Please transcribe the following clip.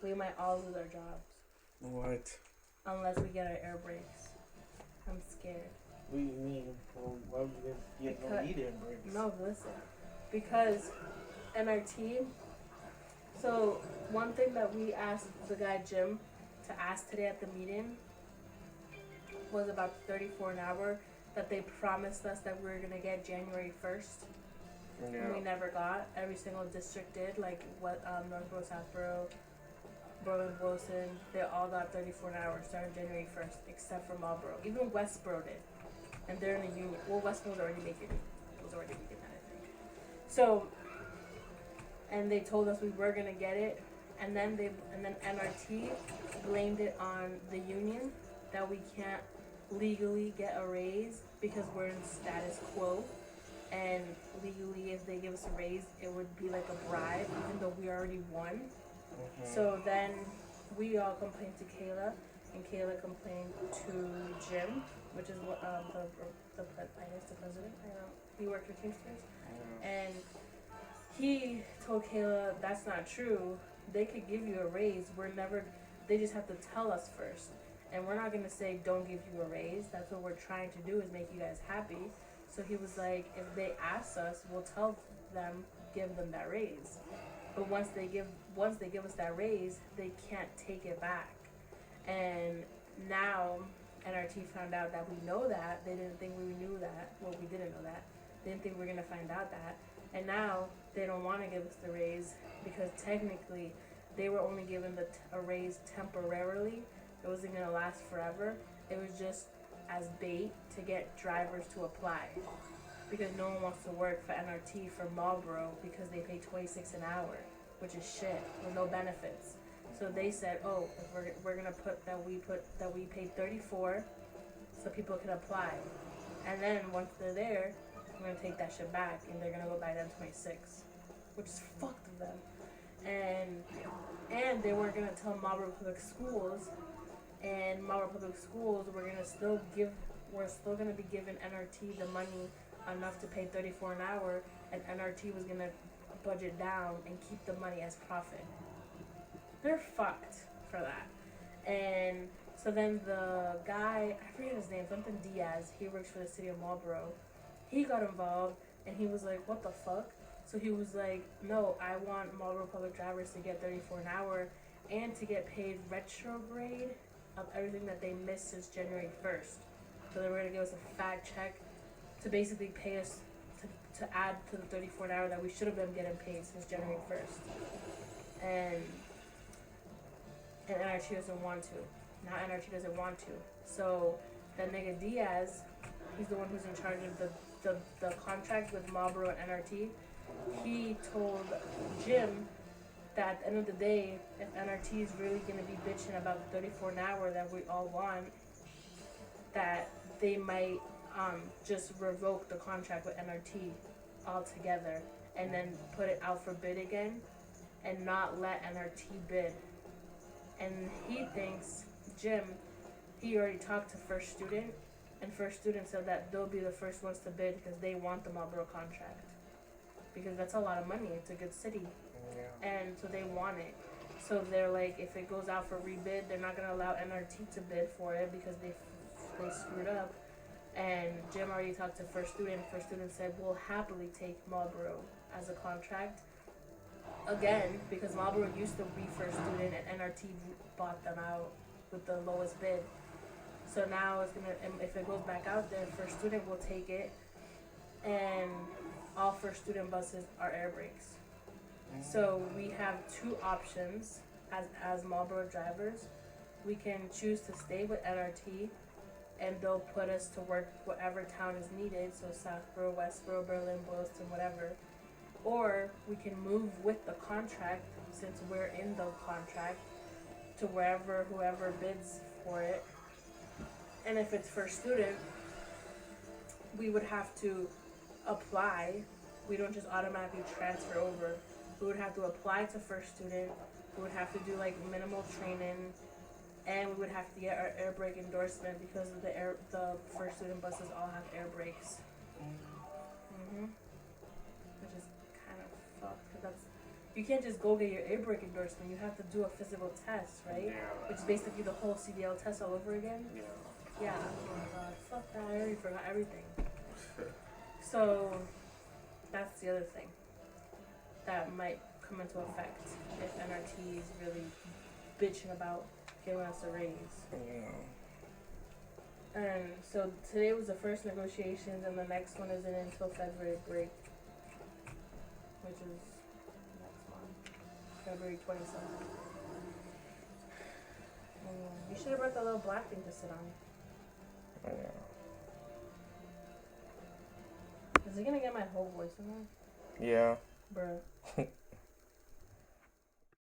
we might all lose our jobs. What? Unless we get our air brakes. I'm scared. What do you mean? Well, why would you guys get no need air brakes? No, listen. Because NRT. So one thing that we asked the guy Jim to ask today at the meeting was about 34 an hour that they promised us that we were gonna get January 1st. Yeah. And we never got. Every single district did, like what Northborough, Southborough, Berlin, Wilson, they all got 34 an hour starting January 1st, except for Marlborough. Even Westboro did, and they're in a union. Well, Westboro was already making that, I think. So, and they told us we were gonna get it, and then NRT blamed it on the union that we can't legally get a raise because we're in status quo. And legally, if they give us a raise, it would be like a bribe, even though we already won. So then we all complained to Kayla, and Kayla complained to Jim, which is what the president. I don't know. He worked for Teamsters, and he told Kayla that's not true. They could give you a raise. They just have to tell us first, and we're not gonna say don't give you a raise. That's what we're trying to do is make you guys happy. So he was like, if they ask us, we'll tell them, give them that raise. But once they give us that raise, they can't take it back. And now NRT found out that we know that. They didn't think we knew that. Well, we didn't know that. They didn't think we were gonna find out that. And now they don't want to give us the raise because technically they were only given a raise temporarily. It wasn't gonna last forever. It was just as bait to get drivers to apply, because no one wants to work for NRT for Marlboro because they pay $26 an hour, which is shit with no benefits. So they said, oh, if we're gonna put that we pay 34, so people can apply, and then once they're there, we're gonna take that shit back and they're gonna go buy them 26, which is fucked of them. And they weren't gonna tell Marlboro Public Schools. And Marlboro Public Schools, we're still gonna be giving NRT the money enough to pay 34 an hour, and NRT was gonna budget down and keep the money as profit. They're fucked for that. And so then the guy, I forget his name, something Diaz, he works for the city of Marlboro. He got involved and he was like, what the fuck? So he was like, no, I want Marlboro Public drivers to get 34 an hour and to get paid retrograde of everything that they missed since January 1st. So they were going to give us a fat check to basically pay us to add to the 34 an hour that we should have been getting paid since January 1st. And NRT doesn't want to. Now NRT doesn't want to. So that nigga Diaz, he's the one who's in charge of the contract with Marlboro and NRT. He told Jim that at the end of the day, if NRT is really going to be bitching about the 34 an hour that we all want, that they might just revoke the contract with NRT altogether and then put it out for bid again and not let NRT bid. And he thinks, Jim, he already talked to First Student, and First Student said that they'll be the first ones to bid because they want the Marlboro contract. Because that's a lot of money. It's a good city. Yeah. And so they want it. So they're like, if it goes out for rebid, they're not going to allow NRT to bid for it because they screwed up. And Jim already talked to First Student. First Student said, we'll happily take Marlboro as a contract. Again, because Marlboro used to be First Student and NRT bought them out with the lowest bid. So now it's going to, if it goes back out there, First Student will take it. And all First Student buses are air brakes. So we have two options as Marlboro drivers. We can choose to stay with NRT and they'll put us to work whatever town is needed, so Southborough, Westboro, Berlin, Boylston, whatever. Or we can move with the contract, since we're in the contract, to whoever bids for it. And if it's First Student, we would have to apply. We don't just automatically transfer over. We would have to apply to First Student. We would have to do like minimal training, and we would have to get our air brake endorsement because of the First Student buses all have air brakes. Which is kind of fucked. you can't just go get your air brake endorsement. You have to do a physical test, right? Yeah. Which is basically the whole CDL test all over again. Yeah. Yeah. Oh my god, fuck that. I already forgot everything. So that's the other thing that might come into effect if NRT is really bitching about giving us a raise. Yeah. And so today was the first negotiations, and the next one isn't until February break, which is next month, February 27th. You should have brought the little black thing to sit on. Yeah. Is it gonna get my whole voice in there? Yeah. Bruh.